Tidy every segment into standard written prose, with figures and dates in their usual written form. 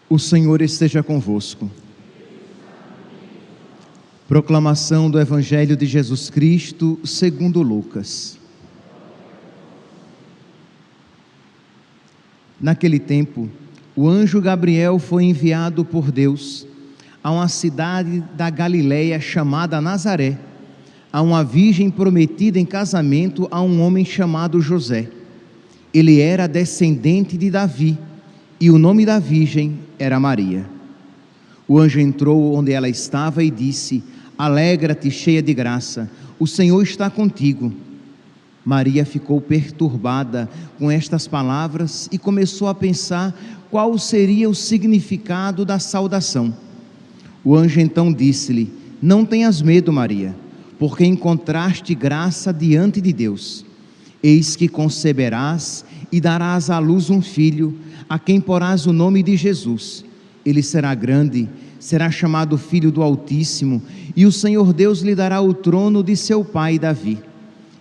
O Senhor esteja convosco. Proclamação do Evangelho de Jesus Cristo segundo Lucas. Naquele tempo, o anjo Gabriel foi enviado por Deus a uma cidade da Galileia chamada Nazaré, a uma virgem prometida em casamento a um homem chamado José. Ele era descendente de Davi e o nome da virgem era Maria. O anjo entrou onde ela estava e disse: Alegra-te, cheia de graça, o Senhor está contigo. Maria ficou perturbada com estas palavras e começou a pensar qual seria o significado da saudação. O anjo então disse-lhe: Não tenhas medo, Maria, porque encontraste graça diante de Deus. Eis que conceberás e darás à luz um filho, a quem porás o nome de Jesus. Ele será grande, será chamado Filho do Altíssimo, e o Senhor Deus lhe dará o trono de seu pai Davi.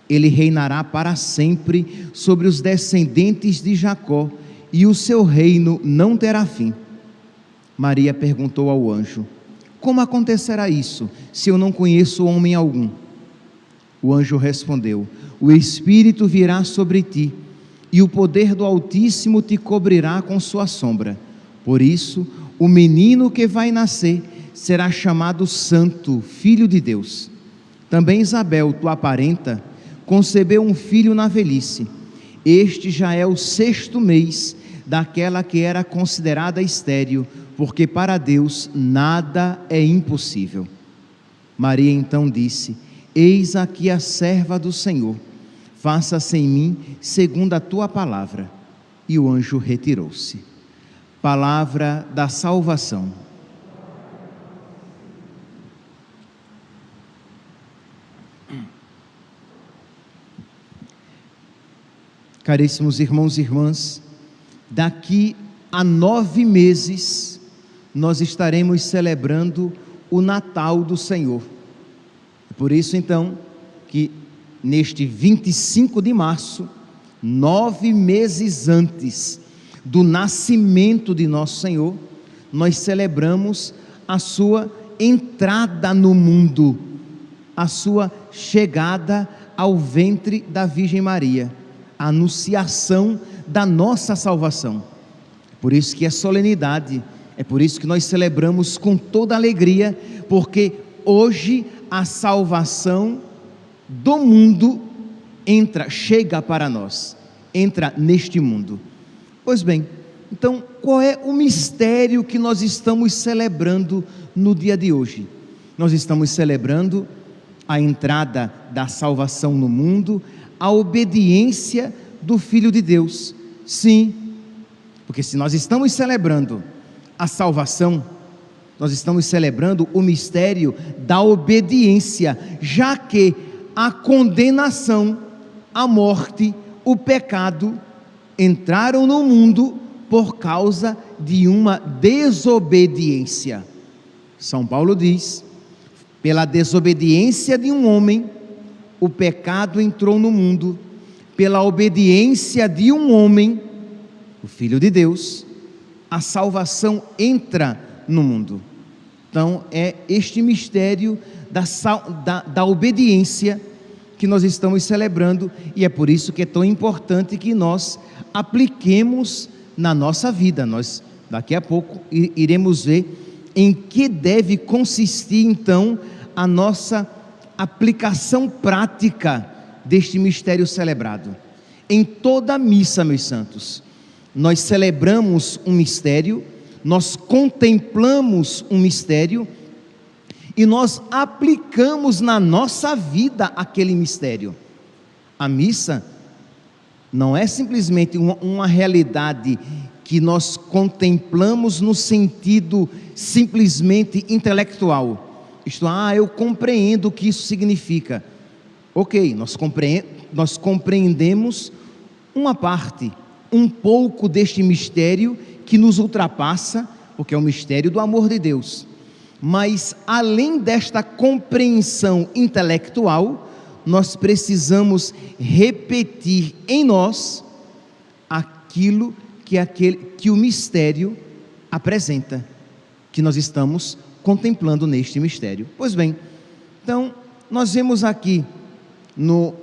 Ele reinará para sempre sobre os descendentes de Jacó, e o seu reino não terá fim. Maria perguntou ao anjo: Como acontecerá isso, se eu não conheço homem algum? O anjo respondeu: O Espírito virá sobre ti, e o poder do Altíssimo te cobrirá com sua sombra. Por isso, o menino que vai nascer será chamado Santo, Filho de Deus. Também Isabel, tua parenta, concebeu um filho na velhice. Este já é o 6º mês daquela que era considerada estéril, porque para Deus nada é impossível. Maria então disse: Eis aqui a serva do Senhor, faça-se em mim segundo a tua palavra. E o anjo retirou-se. Palavra da salvação. Caríssimos irmãos e irmãs, daqui a 9 meses nós estaremos celebrando o Natal do Senhor. Por isso então que neste 25 de março, 9 meses antes do nascimento de nosso Senhor, nós celebramos a sua entrada no mundo, a sua chegada ao ventre da Virgem Maria, a anunciação da nossa salvação. Por isso que é solenidade, é por isso que nós celebramos com toda alegria, porque hoje a salvação do mundo chega para nós, entra neste mundo. Pois bem, então qual é o mistério que nós estamos celebrando no dia de hoje? Nós estamos celebrando a entrada da salvação no mundo, a obediência do Filho de Deus. Sim, porque se nós estamos celebrando a salvação, nós estamos celebrando o mistério da obediência, já que a condenação, a morte, o pecado entraram no mundo por causa de uma desobediência. São Paulo diz: pela desobediência de um homem, o pecado entrou no mundo. Pela obediência de um homem, o Filho de Deus, a salvação entra no mundo. Então é este mistério da obediência que nós estamos celebrando, e é por isso que é tão importante que nós apliquemos na nossa vida. Nós daqui a pouco iremos ver em que deve consistir então a nossa aplicação prática deste mistério celebrado. Em toda a missa, meus santos, nós celebramos um mistério, nós contemplamos um mistério e nós aplicamos na nossa vida aquele mistério. A missa não é simplesmente uma realidade que nós contemplamos no sentido simplesmente intelectual. Isto, eu compreendo o que isso significa. Ok, nós compreendemos uma parte, um pouco deste mistério que nos ultrapassa, porque é o mistério do amor de Deus. Mas além desta compreensão intelectual, nós precisamos repetir em nós aquilo que o mistério apresenta, que nós estamos contemplando neste mistério. Pois bem, então nós vemos aqui no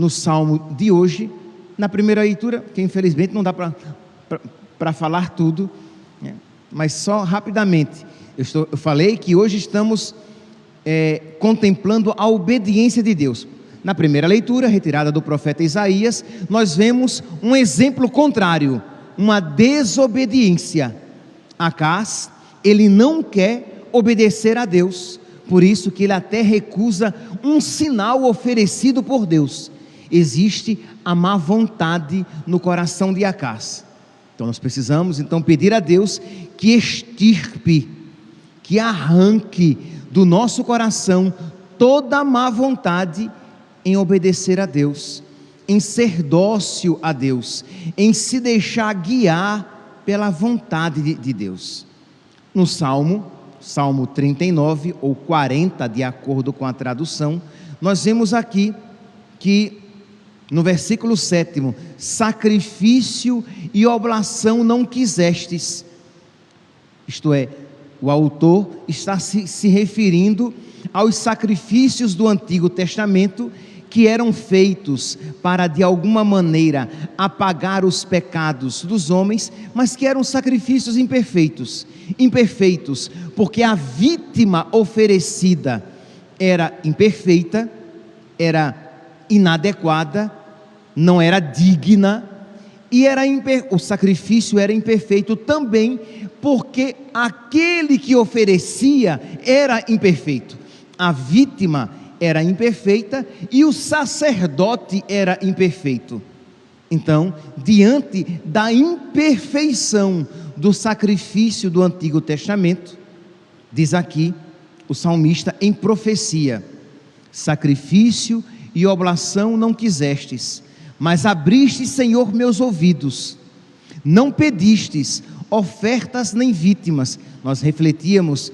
Salmo de hoje, na primeira leitura, que infelizmente não dá para falar tudo, né? Mas só rapidamente, eu falei que hoje estamos contemplando a obediência de Deus. Na primeira leitura, retirada do profeta Isaías, nós vemos um exemplo contrário, uma desobediência. Acás, ele não quer obedecer a Deus, por isso que ele até recusa um sinal oferecido por Deus. Existe a má vontade no coração de Acás. Então nós precisamos pedir a Deus que extirpe, que arranque do nosso coração toda a má vontade em obedecer a Deus, em ser dócil a Deus, em se deixar guiar pela vontade de Deus. No Salmo 39 ou 40, de acordo com a tradução, nós vemos aqui que no versículo 7, sacrifício e oblação não quisestes. Isto é, o autor está se referindo aos sacrifícios do Antigo Testamento, que eram feitos para de alguma maneira apagar os pecados dos homens, mas que eram sacrifícios imperfeitos, porque a vítima oferecida era imperfeita, era inadequada, não era digna, e o sacrifício era imperfeito também porque aquele que oferecia era imperfeito. A vítima era imperfeita e o sacerdote era imperfeito. Então, diante da imperfeição do sacrifício do Antigo Testamento, diz aqui o salmista em profecia: sacrifício e oblação não quisestes, mas abriste, Senhor, meus ouvidos. Não pedistes ofertas nem vítimas. Nós refletíamos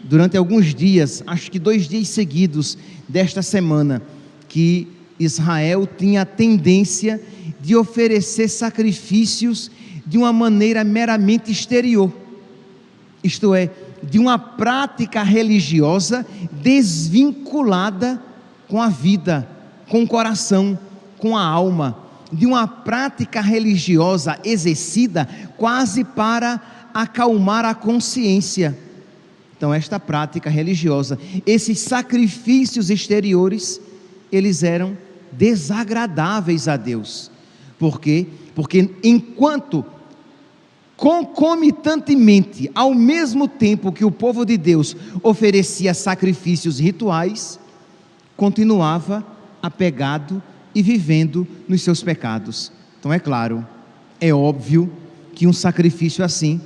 durante alguns dias, acho que 2 dias seguidos desta semana, que Israel tinha a tendência de oferecer sacrifícios de uma maneira meramente exterior, isto é, de uma prática religiosa desvinculada com a vida, com o coração, com a alma, de uma prática religiosa exercida quase para acalmar a consciência. Então esta prática religiosa, esses sacrifícios exteriores, eles eram desagradáveis a Deus. Por quê? Porque enquanto concomitantemente, ao mesmo tempo que o povo de Deus oferecia sacrifícios rituais, continuava apegado e vivendo nos seus pecados. Então é claro, é óbvio que um sacrifício assim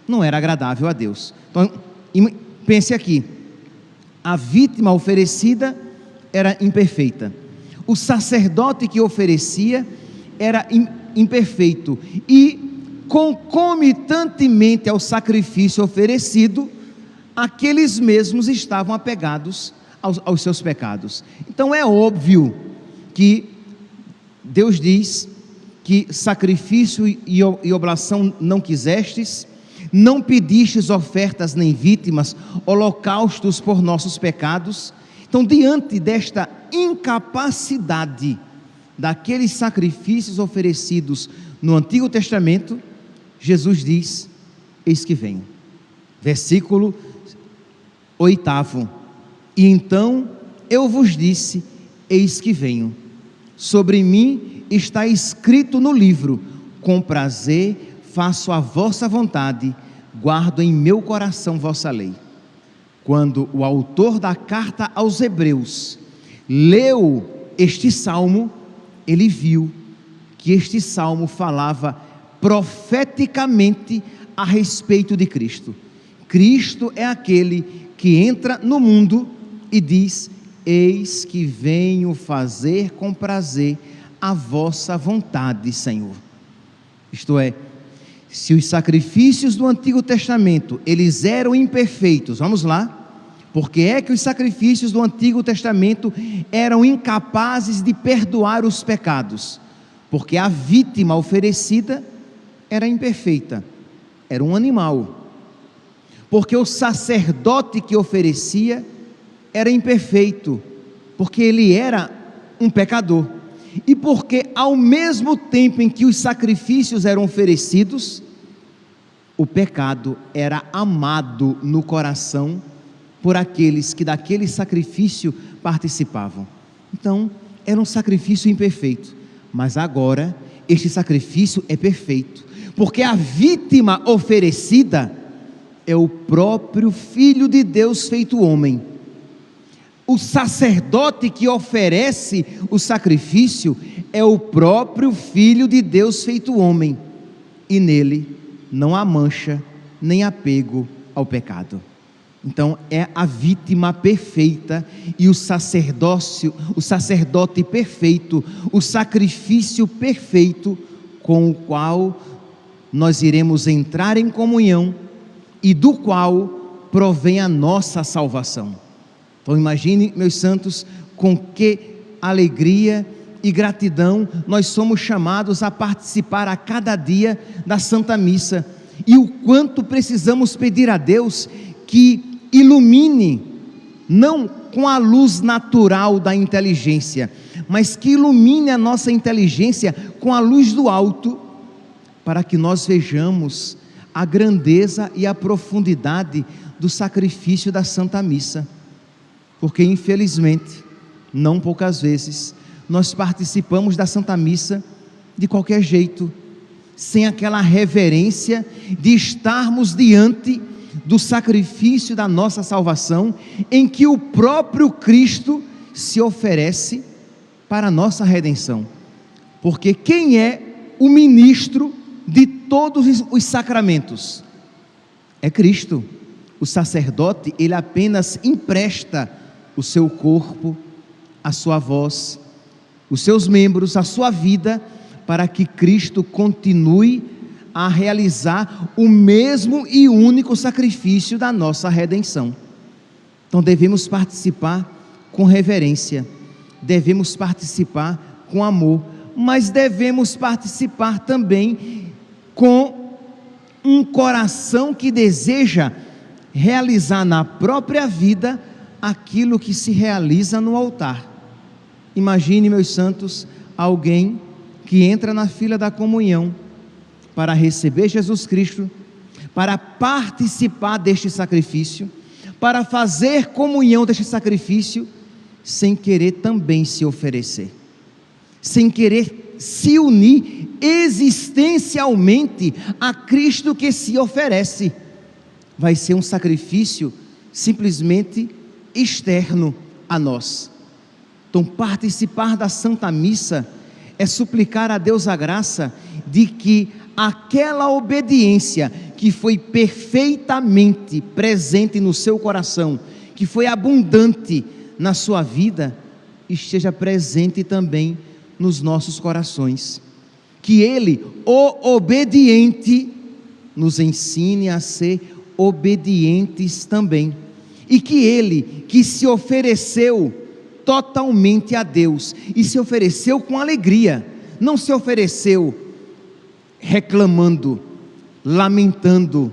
não era agradável a Deus. Então pense aqui, a vítima oferecida era imperfeita, o sacerdote que oferecia era imperfeito, e concomitantemente ao sacrifício oferecido, aqueles mesmos estavam apegados aos seus pecados. Então é óbvio que Deus diz que sacrifício e oblação não quisestes, não pedistes ofertas nem vítimas, holocaustos por nossos pecados. Então, diante desta incapacidade daqueles sacrifícios oferecidos no Antigo Testamento, Jesus diz: eis que venho. Versículo 8: e então eu vos disse: eis que venho. Sobre mim está escrito no livro: com prazer faço a vossa vontade, guardo em meu coração vossa lei. Quando o autor da carta aos Hebreus leu este salmo, ele viu que este salmo falava profeticamente a respeito de Cristo. Cristo é aquele que entra no mundo e diz: eis que venho fazer com prazer a vossa vontade, Senhor. Isto é, se os sacrifícios do Antigo Testamento, eles eram imperfeitos, vamos lá, porque é que os sacrifícios do Antigo Testamento eram incapazes de perdoar os pecados? Porque a vítima oferecida era imperfeita, era um animal, porque o sacerdote que oferecia era imperfeito, porque ele era um pecador, e porque ao mesmo tempo em que os sacrifícios eram oferecidos, o pecado era amado no coração por aqueles que daquele sacrifício participavam. Então, era um sacrifício imperfeito, mas agora este sacrifício é perfeito, porque a vítima oferecida é o próprio Filho de Deus feito homem. O sacerdote que oferece o sacrifício é o próprio Filho de Deus feito homem, e nele não há mancha nem apego ao pecado. Então é a vítima perfeita e o sacerdote perfeito, o sacrifício perfeito com o qual nós iremos entrar em comunhão e do qual provém a nossa salvação. Então imagine, meus santos, com que alegria e gratidão nós somos chamados a participar a cada dia da Santa Missa, e o quanto precisamos pedir a Deus que ilumine, não com a luz natural da inteligência, mas que ilumine a nossa inteligência com a luz do alto, para que nós vejamos a grandeza e a profundidade do sacrifício da Santa Missa, porque infelizmente, não poucas vezes, nós participamos da Santa Missa de qualquer jeito, sem aquela reverência de estarmos diante do sacrifício da nossa salvação, em que o próprio Cristo se oferece para a nossa redenção. Porque quem é o ministro de todos os sacramentos? É Cristo. O sacerdote, ele apenas empresta o seu corpo, a sua voz, os seus membros, a sua vida, para que Cristo continue a realizar o mesmo e único sacrifício da nossa redenção. Então devemos participar com reverência, devemos participar com amor, mas devemos participar também com um coração que deseja realizar na própria vida aquilo que se realiza no altar. Imagine, meus santos, alguém que entra na fila da comunhão para receber Jesus Cristo, para participar deste sacrifício, para fazer comunhão deste sacrifício, sem querer também se oferecer, sem querer se unir existencialmente a Cristo que se oferece. Vai ser um sacrifício simplesmente externo a nós. Então, participar da Santa Missa é suplicar a Deus a graça de que aquela obediência que foi perfeitamente presente no seu coração, que foi abundante na sua vida, esteja presente também nos nossos corações. Que Ele, o obediente, nos ensine a ser obedientes também. E que Ele, que se ofereceu totalmente a Deus, e se ofereceu com alegria, não se ofereceu reclamando, lamentando,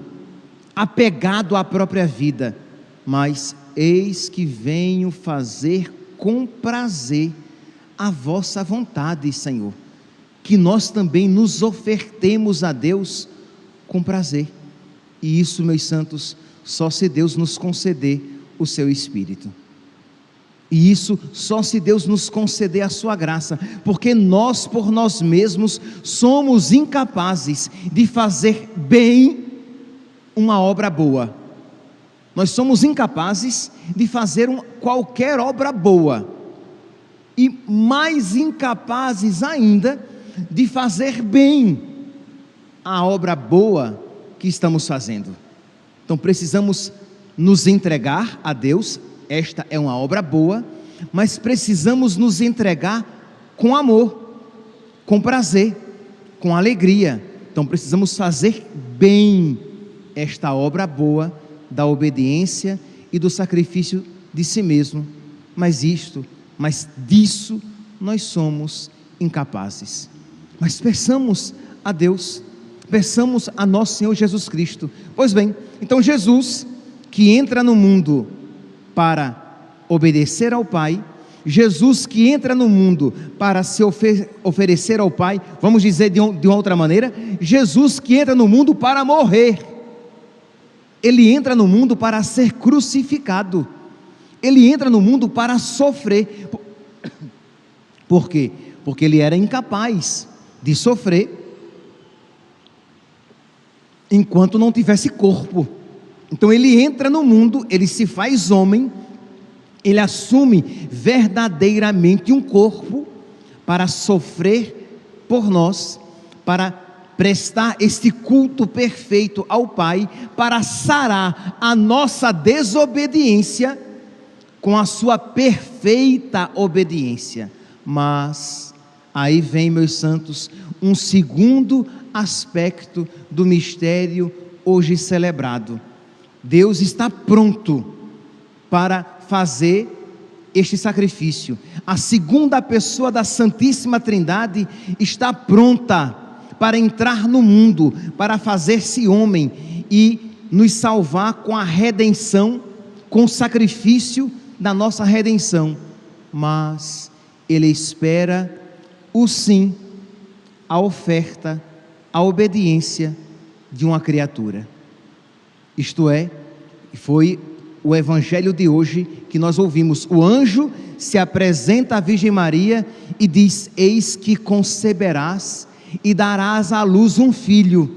apegado à própria vida, mas eis que venho fazer com prazer a vossa vontade, Senhor. Que nós também nos ofertemos a Deus com prazer, e isso, meus santos, só se Deus nos conceder o seu Espírito. E isso só se Deus nos conceder a sua graça, porque nós por nós mesmos somos incapazes de fazer bem uma obra boa. Nós somos incapazes de fazer qualquer obra boa, e mais incapazes ainda de fazer bem a obra boa que estamos fazendo. Então precisamos nos entregar a Deus. Esta é uma obra boa, mas precisamos nos entregar com amor, com prazer, com alegria. Então precisamos fazer bem esta obra boa da obediência e do sacrifício de si mesmo. Mas disso nós somos incapazes. Mas peçamos a Deus Peçamos a nosso Senhor Jesus Cristo. Pois bem, então Jesus, que entra no mundo para obedecer ao Pai, Jesus que entra no mundo para se oferecer ao Pai, vamos dizer de uma outra maneira, Jesus que entra no mundo para morrer. Ele entra no mundo para ser crucificado, ele entra no mundo para sofrer. Por quê? Porque ele era incapaz de sofrer enquanto não tivesse corpo. Então ele entra no mundo, ele se faz homem, ele assume verdadeiramente um corpo para sofrer por nós, para prestar este culto perfeito ao Pai, para sarar a nossa desobediência com a sua perfeita obediência. Mas aí vem, meus santos, um segundo aspecto do mistério hoje celebrado. Deus está pronto para fazer este sacrifício. A segunda pessoa da Santíssima Trindade está pronta para entrar no mundo, para fazer-se homem e nos salvar com a redenção, com o sacrifício da nossa redenção. Mas Ele espera o sim, a oferta, a obediência de uma criatura. Isto é, foi o evangelho de hoje que nós ouvimos. O anjo se apresenta à Virgem Maria e diz: eis que conceberás e darás à luz um filho.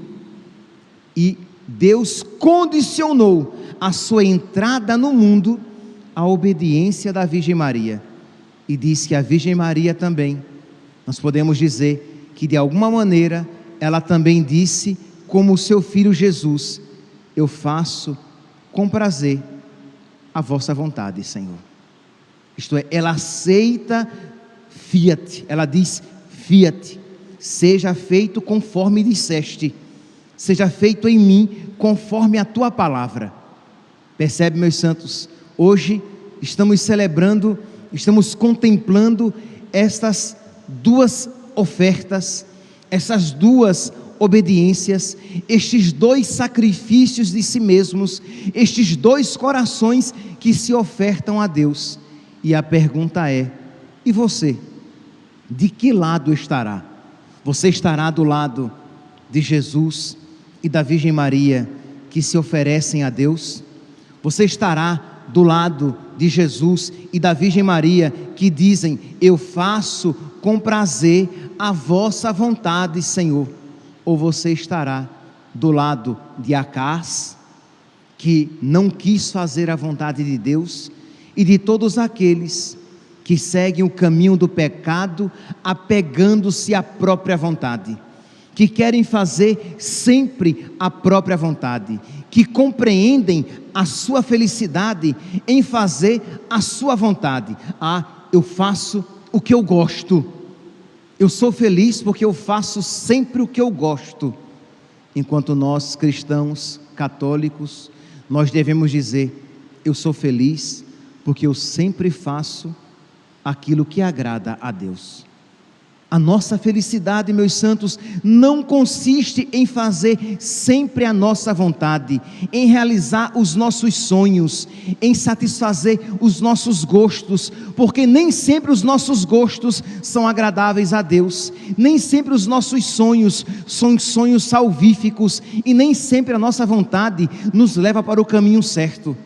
E Deus condicionou a sua entrada no mundo à obediência da Virgem Maria, e diz que a Virgem Maria também, nós podemos dizer que de alguma maneira ela também disse, como o seu filho Jesus: eu faço com prazer a vossa vontade, Senhor. Isto é, ela aceita fiat, ela diz fiat, seja feito conforme disseste, seja feito em mim conforme a tua palavra. Percebe, meus santos, hoje estamos celebrando, estamos contemplando estas duas ofertas, essas duas obediências, estes dois sacrifícios de si mesmos, estes dois corações que se ofertam a Deus. E a pergunta é: e você? De que lado estará? Você estará do lado de Jesus e da Virgem Maria que se oferecem a Deus? Você estará do lado de Jesus e da Virgem Maria que dizem: eu faço com prazer a vossa vontade, Senhor? Ou você estará do lado de Acás, que não quis fazer a vontade de Deus, e de todos aqueles que seguem o caminho do pecado, apegando-se à própria vontade, que querem fazer sempre a própria vontade, que compreendem a sua felicidade em fazer a sua vontade. Eu faço o que eu gosto, eu sou feliz porque eu faço sempre o que eu gosto. Enquanto nós, cristãos, católicos, nós devemos dizer: eu sou feliz porque eu sempre faço aquilo que agrada a Deus. A nossa felicidade, meus santos, não consiste em fazer sempre a nossa vontade, em realizar os nossos sonhos, em satisfazer os nossos gostos, porque nem sempre os nossos gostos são agradáveis a Deus, nem sempre os nossos sonhos são sonhos salvíficos, e nem sempre a nossa vontade nos leva para o caminho certo.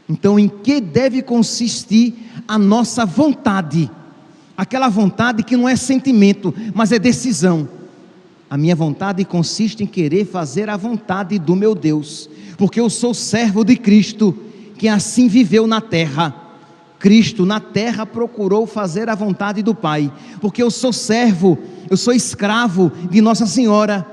Então, em que deve consistir a nossa vontade? Aquela vontade que não é sentimento, mas é decisão. A minha vontade consiste em querer fazer a vontade do meu Deus, porque eu sou servo de Cristo, que assim viveu na terra. Cristo na terra procurou fazer a vontade do Pai, porque eu sou servo, eu sou escravo de Nossa Senhora,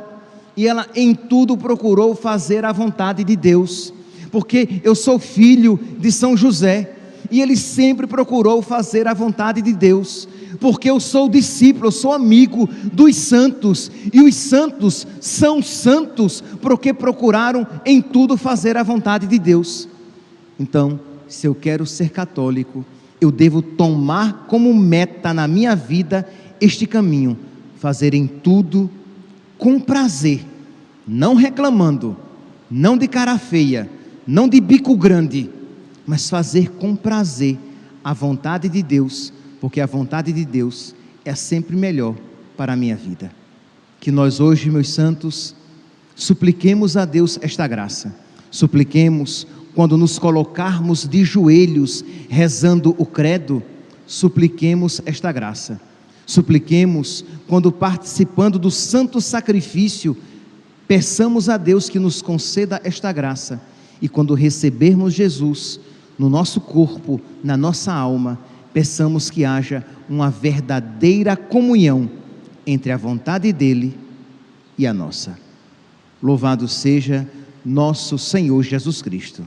e ela em tudo procurou fazer a vontade de Deus, porque eu sou filho de São José, e ele sempre procurou fazer a vontade de Deus, porque eu sou discípulo, eu sou amigo dos santos, e os santos são santos porque procuraram em tudo fazer a vontade de Deus. Então, se eu quero ser católico, eu devo tomar como meta na minha vida este caminho, fazer em tudo com prazer não reclamando, não de cara feia, não de bico grande, mas fazer com prazer a vontade de Deus, porque a vontade de Deus é sempre melhor para a minha vida. Que nós hoje, meus santos, supliquemos a Deus esta graça. Supliquemos quando nos colocarmos de joelhos rezando o credo, supliquemos esta graça. Supliquemos quando participando do santo sacrifício, peçamos a Deus que nos conceda esta graça. E quando recebermos Jesus no nosso corpo, na nossa alma, peçamos que haja uma verdadeira comunhão entre a vontade dEle e a nossa. Louvado seja nosso Senhor Jesus Cristo.